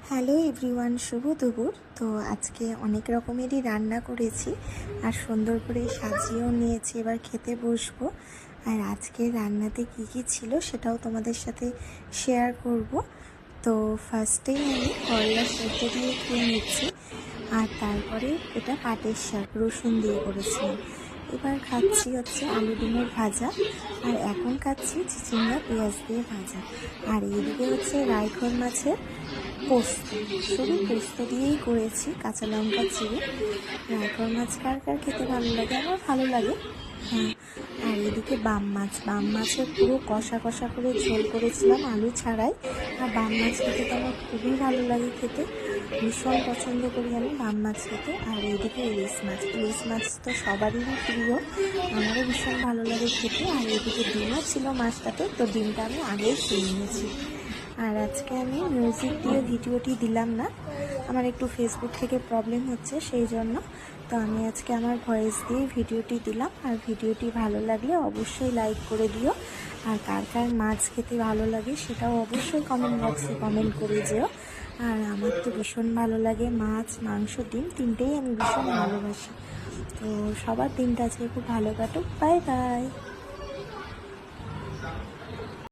Hello everyone, শুভ দুপুর। তো আজকে অনেক রকমেরই রান্না করেছি আর সুন্দর করে সাজিয়েও নিয়েছি। এবার খেতে বসবো। আর আজকের রান্নাতে কি কি ছিল সেটাও তোমাদের সাথে শেয়ার করব। তো ফার্স্টেই আমি করলা সেদ্ধ দিয়ে খেয়ে নিচ্ছি, আর তারপরে এটা পাটের শাক রসুন দিয়ে করেছিলাম। এবার খাচ্ছি হচ্ছে আলু ডিমের ভাজা, আর এখন খাচ্ছি চিচিঙ্গা পেঁয়াজ দিয়ে ভাজা। আর এইদিকে হচ্ছে রায়খোর মাছের পোস্ত, শুধু পোস্ত দিয়েই করেছি, কাঁচা লঙ্কা চিড়ে। রায়খোর মাছ কার কার খেতে ভালো লাগে? আমার ভালো লাগে। হ্যাঁ, আর এদিকে বাম মাছের পুরো কষা কষা করে ঝোল করেছিলাম, আলু ছাড়াই। আর বাম মাছ খেতে তো আমার খুবই ভালো লাগে খেতে, ভীষণ পছন্দ করি আমি বাম মাছ খেতে। আর এইদিকে ইলিশ মাছ তো সবারই প্রিয়, আমারও ভীষণ ভালো লাগে খেতে। আর এদিকে ডিমও ছিল মাছটাতে, তো ডিমটা আমি আগেই খেয়ে নিয়েছি। আর আজকে আমি মিউজিক দিয়ে ভিডিওটি দিলাম না, আমার একটু ফেসবুক থেকে প্রবলেম হচ্ছে, সেই জন্য। তো আমি আজকে আমার ভয়েস দিয়ে ভিডিওটি দিলাম। আর ভিডিওটি ভালো লাগলে অবশ্যই লাইক করে দিও। আর কার কার মাছ খেতে ভালো লাগে সেটাও অবশ্যই কমেন্ট বক্সে কমেন্ট করে যেও। আর আমার তো ভীষণ ভালো লাগে মাছ, মাংস, ডিম তিনটেই আমি ভীষণ ভালোবাসি। তো সবার দিনটা আজকে খুব ভালো কাটুক। Bye bye.